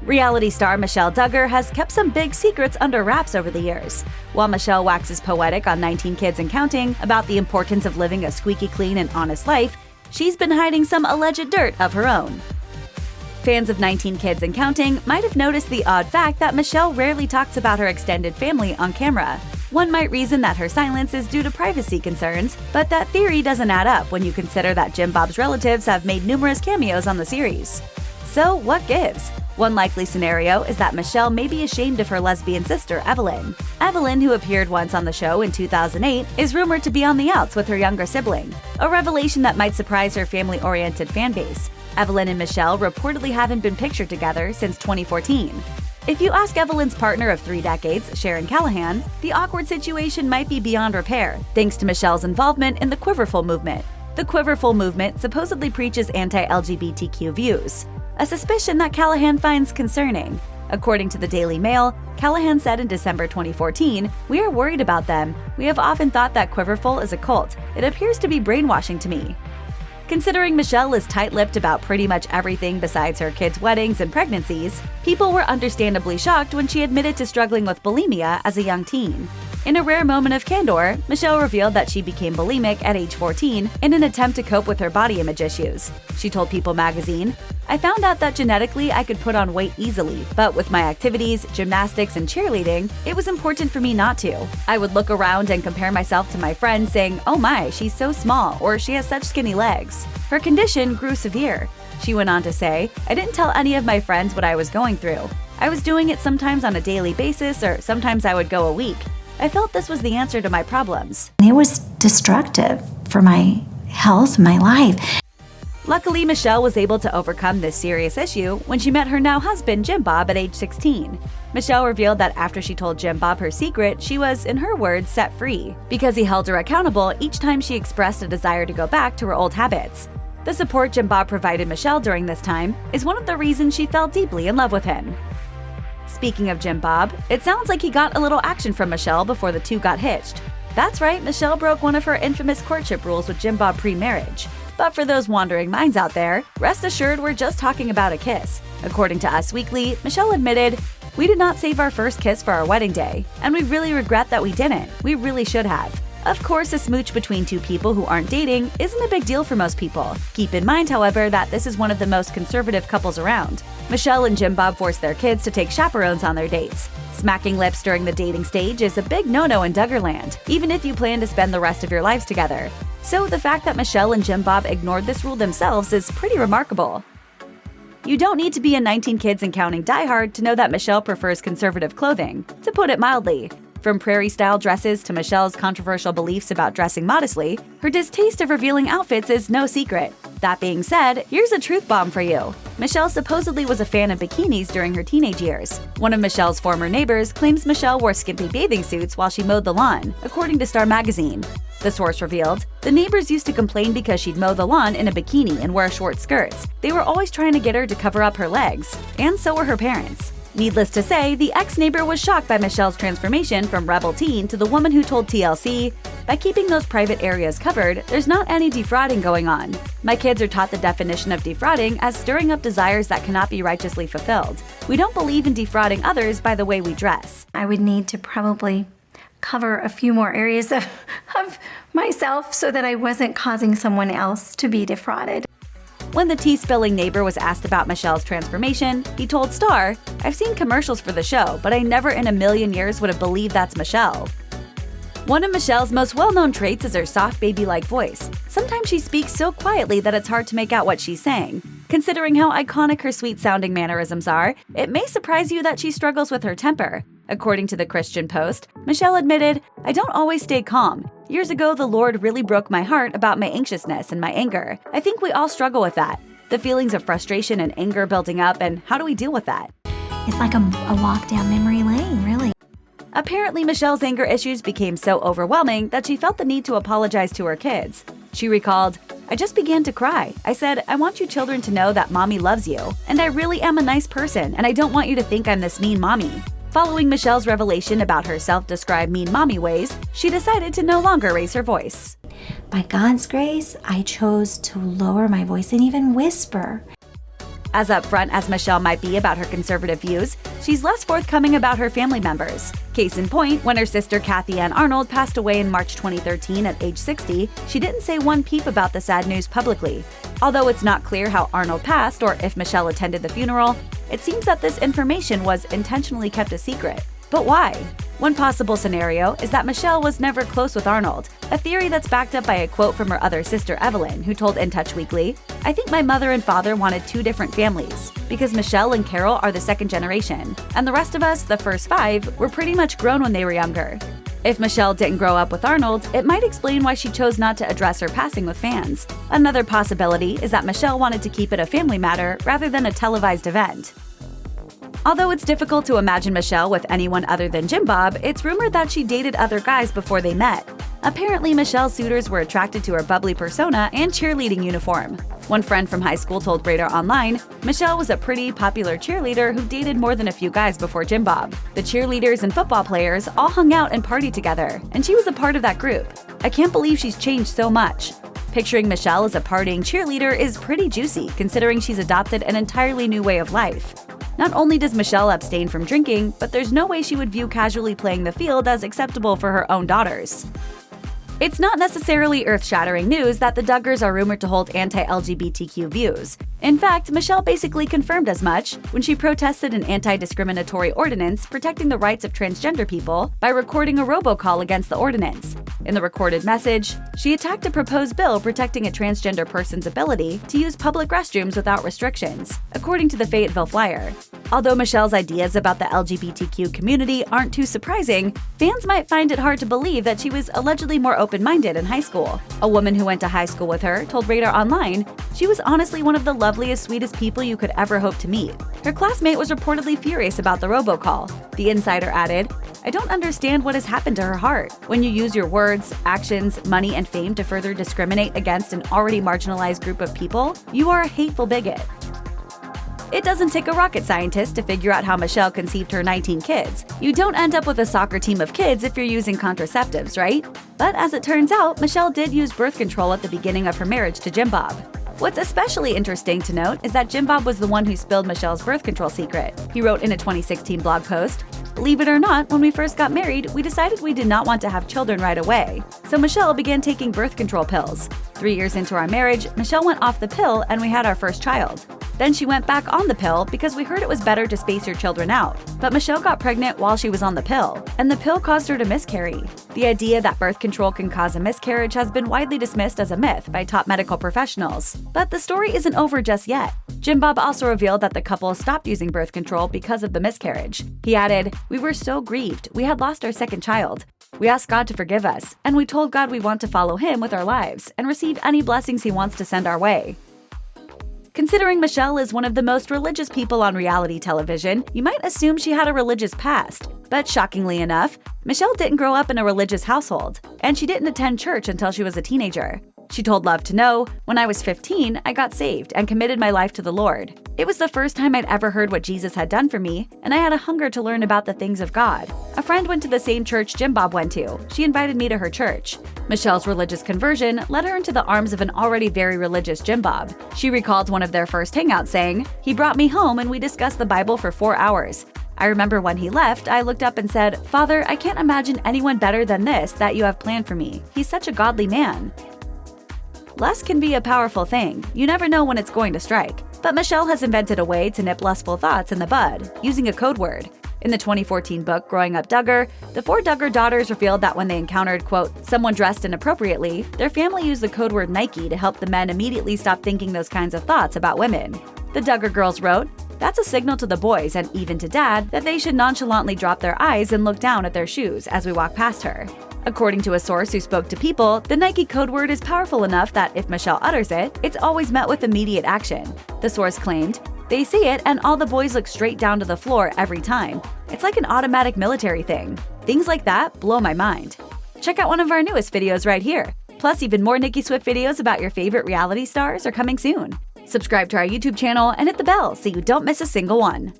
Reality star Michelle Duggar has kept some big secrets under wraps over the years. While Michelle waxes poetic on 19 Kids and Counting about the importance of living a squeaky clean and honest life, she's been hiding some alleged dirt of her own. Fans of 19 Kids and Counting might have noticed the odd fact that Michelle rarely talks about her extended family on camera. One might reason that her silence is due to privacy concerns, but that theory doesn't add up when you consider that Jim Bob's relatives have made numerous cameos on the series. So what gives? One likely scenario is that Michelle may be ashamed of her lesbian sister, Evelyn. Evelyn, who appeared once on the show in 2008, is rumored to be on the outs with her younger sibling, a revelation that might surprise her family-oriented fanbase. Evelyn and Michelle reportedly haven't been pictured together since 2014. If you ask Evelyn's partner of 3 decades, Sharon Callahan, the awkward situation might be beyond repair, thanks to Michelle's involvement in the Quiverful movement. The Quiverful movement supposedly preaches anti-LGBTQ views, a suspicion that Callahan finds concerning. According to the Daily Mail, Callahan said in December 2014, "We are worried about them. We have often thought that Quiverful is a cult. It appears to be brainwashing to me." Considering Michelle is tight-lipped about pretty much everything besides her kids' weddings and pregnancies, people were understandably shocked when she admitted to struggling with bulimia as a young teen. In a rare moment of candor, Michelle revealed that she became bulimic at age 14 in an attempt to cope with her body image issues. She told People magazine, "I found out that genetically I could put on weight easily, but with my activities, gymnastics, and cheerleading, it was important for me not to. I would look around and compare myself to my friends saying, 'Oh my, she's so small,' or 'she has such skinny legs.' Her condition grew severe." She went on to say, "I didn't tell any of my friends what I was going through. I was doing it sometimes on a daily basis, or sometimes I would go a week. I felt this was the answer to my problems." It was destructive for my health, my life. Luckily, Michelle was able to overcome this serious issue when she met her now husband, Jim Bob, at age 16. Michelle revealed that after she told Jim Bob her secret, she was, in her words, set free, because he held her accountable each time she expressed a desire to go back to her old habits. The support Jim Bob provided Michelle during this time is one of the reasons she fell deeply in love with him. Speaking of Jim Bob, it sounds like he got a little action from Michelle before the two got hitched. That's right, Michelle broke one of her infamous courtship rules with Jim Bob pre-marriage. But for those wandering minds out there, rest assured we're just talking about a kiss. According to Us Weekly, Michelle admitted, "We did not save our first kiss for our wedding day, and we really regret that we didn't. We really should have." Of course, a smooch between two people who aren't dating isn't a big deal for most people. Keep in mind, however, that this is one of the most conservative couples around. Michelle and Jim Bob forced their kids to take chaperones on their dates. Smacking lips during the dating stage is a big no-no in Duggarland, even if you plan to spend the rest of your lives together. So the fact that Michelle and Jim Bob ignored this rule themselves is pretty remarkable. You don't need to be a 19 Kids and Counting diehard to know that Michelle prefers conservative clothing, to put it mildly. From prairie-style dresses to Michelle's controversial beliefs about dressing modestly, her distaste of revealing outfits is no secret. That being said, here's a truth bomb for you. Michelle supposedly was a fan of bikinis during her teenage years. One of Michelle's former neighbors claims Michelle wore skimpy bathing suits while she mowed the lawn, according to Star magazine. The source revealed, "The neighbors used to complain because she'd mow the lawn in a bikini and wear short skirts. They were always trying to get her to cover up her legs. And so were her parents." Needless to say, the ex-neighbor was shocked by Michelle's transformation from rebel teen to the woman who told TLC, "By keeping those private areas covered, there's not any defrauding going on. My kids are taught the definition of defrauding as stirring up desires that cannot be righteously fulfilled. We don't believe in defrauding others by the way we dress." I would need to probably cover a few more areas of myself so that I wasn't causing someone else to be defrauded. When the tea-spilling neighbor was asked about Michelle's transformation, he told Star, "I've seen commercials for the show, but I never in a million years would have believed that's Michelle." One of Michelle's most well-known traits is her soft baby-like voice. Sometimes she speaks so quietly that it's hard to make out what she's saying. Considering how iconic her sweet-sounding mannerisms are, it may surprise you that she struggles with her temper. According to the Christian Post, Michelle admitted, "I don't always stay calm. Years ago, the Lord really broke my heart about my anxiousness and my anger. I think we all struggle with that. The feelings of frustration and anger building up, and how do we deal with that?" It's like a walk down memory lane, really. Apparently, Michelle's anger issues became so overwhelming that she felt the need to apologize to her kids. She recalled, "I just began to cry. I said, I want you children to know that mommy loves you, and I really am a nice person, and I don't want you to think I'm this mean mommy." Following Michelle's revelation about her self-described mean mommy ways, she decided to no longer raise her voice. By God's grace, I chose to lower my voice and even whisper. As upfront as Michelle might be about her conservative views, she's less forthcoming about her family members. Case in point, when her sister Kathy Ann Arnold passed away in March 2013 at age 60, she didn't say one peep about the sad news publicly. Although it's not clear how Arnold passed or if Michelle attended the funeral, it seems that this information was intentionally kept a secret. But why? One possible scenario is that Michelle was never close with Arnold, a theory that's backed up by a quote from her other sister Evelyn, who told In Touch Weekly, "I think my mother and father wanted two different families, because Michelle and Carol are the second generation, and the rest of us, the first five, were pretty much grown when they were younger." If Michelle didn't grow up with Arnold, it might explain why she chose not to address her passing with fans. Another possibility is that Michelle wanted to keep it a family matter rather than a televised event. Although it's difficult to imagine Michelle with anyone other than Jim Bob, it's rumored that she dated other guys before they met. Apparently, Michelle's suitors were attracted to her bubbly persona and cheerleading uniform. One friend from high school told Radar Online, Michelle was a pretty popular cheerleader who dated more than a few guys before Jim Bob. The cheerleaders and football players all hung out and partied together, and she was a part of that group. I can't believe she's changed so much. Picturing Michelle as a partying cheerleader is pretty juicy, considering she's adopted an entirely new way of life. Not only does Michelle abstain from drinking, but there's no way she would view casually playing the field as acceptable for her own daughters. It's not necessarily earth-shattering news that the Duggars are rumored to hold anti-LGBTQ views. In fact, Michelle basically confirmed as much when she protested an anti-discriminatory ordinance protecting the rights of transgender people by recording a robocall against the ordinance. In the recorded message, she attacked a proposed bill protecting a transgender person's ability to use public restrooms without restrictions, according to the Fayetteville Flyer. Although Michelle's ideas about the LGBTQ community aren't too surprising, fans might find it hard to believe that she was allegedly more open-minded in high school. A woman who went to high school with her told Radar Online she was honestly one of the loveliest, sweetest people you could ever hope to meet. Her classmate was reportedly furious about the robocall. The insider added, "I don't understand what has happened to her heart. When you use your words, actions, money, and fame to further discriminate against an already marginalized group of people, you are a hateful bigot." It doesn't take a rocket scientist to figure out how Michelle conceived her 19 kids. You don't end up with a soccer team of kids if you're using contraceptives, right? But as it turns out, Michelle did use birth control at the beginning of her marriage to Jim Bob. What's especially interesting to note is that Jim Bob was the one who spilled Michelle's birth control secret. He wrote in a 2016 blog post, "Believe it or not, when we first got married, we decided we did not want to have children right away. So Michelle began taking birth control pills. 3 years into our marriage, Michelle went off the pill and we had our first child. Then she went back on the pill because we heard it was better to space your children out. But Michelle got pregnant while she was on the pill, and the pill caused her to miscarry." The idea that birth control can cause a miscarriage has been widely dismissed as a myth by top medical professionals. But the story isn't over just yet. Jim Bob also revealed that the couple stopped using birth control because of the miscarriage. He added, "We were so grieved. We had lost our second child. We asked God to forgive us, and we told God we want to follow Him with our lives and receive any blessings He wants to send our way." Considering Michelle is one of the most religious people on reality television, you might assume she had a religious past. But shockingly enough, Michelle didn't grow up in a religious household, and she didn't attend church until she was a teenager. She told Love to Know, "When I was 15, I got saved and committed my life to the Lord. It was the first time I'd ever heard what Jesus had done for me, and I had a hunger to learn about the things of God. A friend went to the same church Jim Bob went to. She invited me to her church." Michelle's religious conversion led her into the arms of an already very religious Jim Bob. She recalled one of their first hangouts saying, "He brought me home and we discussed the Bible for 4 hours. I remember when he left, I looked up and said, 'Father, I can't imagine anyone better than this that you have planned for me. He's such a godly man.'" Lust can be a powerful thing. You never know when it's going to strike. But Michelle has invented a way to nip lustful thoughts in the bud, using a code word. In the 2014 book Growing Up Duggar, the 4 Duggar daughters revealed that when they encountered, quote, someone dressed inappropriately, their family used the code word Nicki to help the men immediately stop thinking those kinds of thoughts about women. The Duggar girls wrote, "That's a signal to the boys and even to Dad that they should nonchalantly drop their eyes and look down at their shoes as we walk past her." According to a source who spoke to People, the Nicki code word is powerful enough that if Michelle utters it, it's always met with immediate action. The source claimed, "They see it and all the boys look straight down to the floor every time. It's like an automatic military thing. Things like that blow my mind." Check out one of our newest videos right here. Plus, even more Nicki Swift videos about your favorite reality stars are coming soon. Subscribe to our YouTube channel and hit the bell so you don't miss a single one.